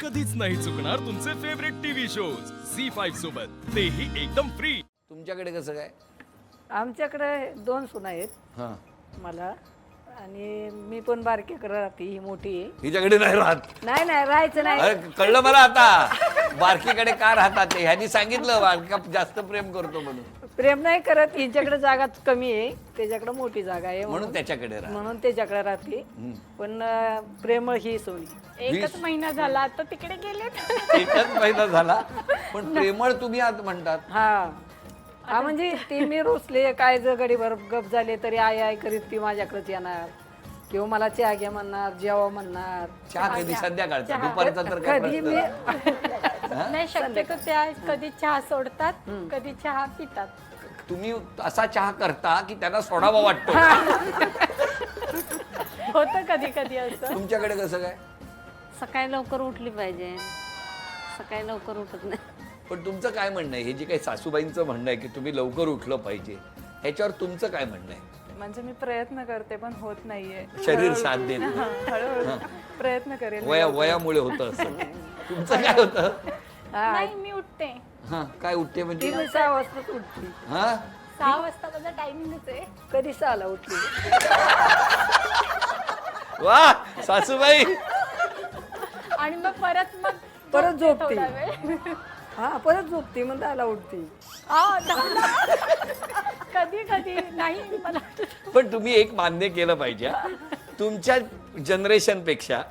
कधीच नाही चुकणार तुमचे फेवरेट टीव्ही शोज झी5 सोबत, तेही एकदम फ्री. तुमच्याकडे कसं काय? आमच्याकडे 2 सुना आहेत हां, मला, आणि मी पण बारकीकडे राहते, ही मोठी आहे. हिच्याकडे नाही राहत. नाही नाही राहायचं नाही. अरे कळलं मला आता, बारकीकडे का राहतात ते. ह्यांनी सांगितलं बारका जास्त प्रेम करतो म्हणून. प्रेम नाही करत, हिच्याकडे जागा कमी आहे, त्याच्याकडे मोठी जागा आहे म्हणून त्याच्याकडे राहत. म्हणून त्याच्याकडे राहते. पण प्रेमळ ही सोनी. एकच महिना झाला आता तिकडे गेलेत. एकच महिना झाला, पण प्रेमळ तुम्ही आत म्हणतात. हा म्हणजे ती मी रुसले काय जर गडीभर गप झाले तरी आय आय करीत ती माझ्याकडेच येणार, किंवा मला चहा घ्या म्हणणार, जेवा म्हणणार. चहा कधी संध्याकाळचा, दुपारचा तर काय कधी प्रश्न मी नाही. नाही, शक्यतो त्या कधी चहा सोडतात, कधी चहा पितात. तुम्ही असा चहा करता की त्यांना सोडावा वाटतो. होतं कधी कधी असं. तुमच्याकडे कसं काय? सकाळी लवकर उठली पाहिजे. सकाळी लवकर उठत नाही. पण तुमचं काय म्हणणं आहे? हे जे काही सासूबाईंचं म्हणणं आहे की तुम्ही लवकर उठलं पाहिजे, ह्याच्यावर तुमचं काय म्हणणं आहे? म्हणजे मी प्रयत्न करते पण होत नाहीये. शरीर साथ देत नाही. हळूहळू प्रयत्न करेल. वयामुळे होतं असं. तुमचं काय होतं? नाही, मी उठते हा, काय उठते ती म्हणजे? मी 6 वाजताच उठली. हा, 6 वाजता माझा टायमिंगच आहे. कधी 6ला उठली. वा सासूबाई. आणि मग परत परत झोपते. थोडा वेळ. हा परत झोपते, मग 10ला उठते. कधी कधी नाही मला. पण तुम्ही एक मान्य केलं पाहिजे, तुमच्या जनरेशन पेक्षा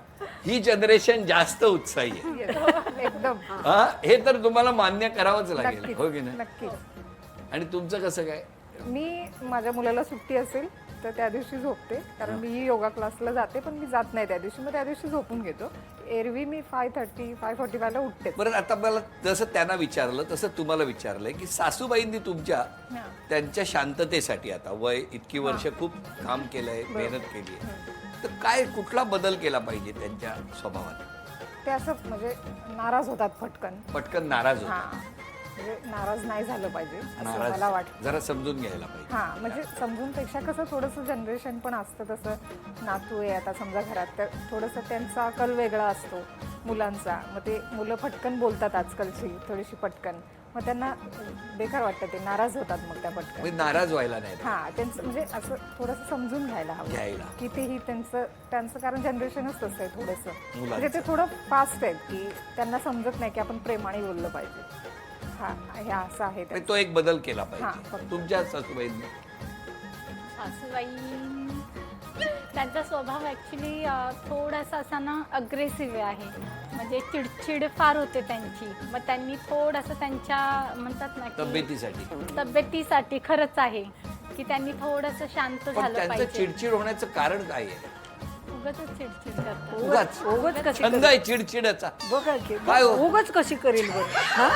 ही जनरेशन जास्त उत्साही आहे. एकदम हा, हे तर तुम्हाला मान्य करावंच लागेल, हो की नाही? नक्कीच. आणि तुमचं कसं काय? मी माझ्या मुलाला सुट्टी असेल तर त्या दिवशी झोपते, कारण मी योगा क्लासला जाते पण मी जात नाही त्या दिवशी, मग त्या दिवशी झोपून घेतो. एरवी मी 5:30 5:45 ला उठते. बरं, आता मला जसं त्यांना विचारलं तसं तुम्हाला विचारलंय की सासूबाईंनी तुमच्या त्यांच्या शांततेसाठी, आता वय इतकी वर्ष खूप काम केलंय, मेहनत केली आहे, तर काय कुठला बदल केला पाहिजे त्यांच्या स्वभावात? ते असं म्हणजे नाराज होतात पटकन नाराज हा, होतो. म्हणजे नाराज नाही झालं पाहिजे असं नाराज मला वाटतं. जरा समजून घ्यायला पाहिजे. हा, म्हणजे समजून पेक्षा कसं थोडंसं जनरेशन पण असतं तसं. नातू आहे आता समजा घरात, तर थोडंसं त्यांचा कल वेगळा असतो मुलांचा. मग ते मुलं पटकन बोलतात आजकालची, थोडीशी पटकन, मग त्यांना बेकार वाटतं, ते नाराज होतात मग त्या पटकन. म्हणजे नाराज व्हायला नाही हा, त्यांचं म्हणजे असं थोडंसं समजून घ्यायला घ्यायला. हवं की तेही त्यांचं कारण जनरेशनच तसं आहे थोडंसं. मुलांचं. म्हणजे ते थोडं फास्ट आहेत की त्यांना समजत नाही की आपण प्रेमाने बोललं पाहिजे. हा, हे असं आहे म्हणजे त्यांचं. तो एक बदल केला हा, पाहिजे फक्त. तुमच्या सासूबाईंनी. सासूबाई त्यांचा स्वभाव ऍक्च्युली थोडासा असा ना अग्रेसिव्ह आहे. म्हणजे चिडचिड फार होते त्यांची. मग त्यांनी थोडंसं त्यांच्या म्हणतात ना की तब्येतीसाठी खरंच आहे की त्यांनी थोडंसं शांत पण झालं त्यांचं पाहिजे. चिडचिड होण्याचं कारण काय आहे? उगाच चिडचिड करतात. उगाच उगाच कशी छंद आहे चिडचिडाचा. बघा की काय हो? उगाच कशी करील बरं, हा?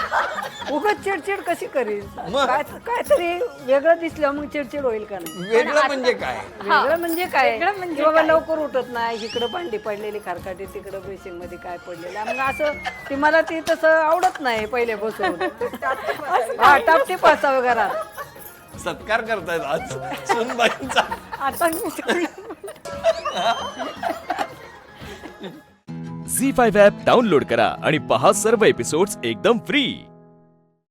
उगाच चिडचिड कशी करील? मग? काहीतरी वेगळं दिसलं मग चिडचिड होईल का नाही? वेगळं म्हणजे काय? वेगळं म्हणजे काय? वेगळं म्हणजे बाबा काय? लवकर उठत नाही, इकडं भांडी पडलेली खारकाटी, तिकडं बेसिंग मध्ये काय पडलेलं, मग असं ती मला ती तसं आवडत नाही पहिले बसून. हा, टापटीप असावं घरात. सत्कार करतायत आज सुनबाईंचा. आता मी झी5 ॲप डाउनलोड करा आणि पहा सर्व एपिसोड्स एकदम फ्री.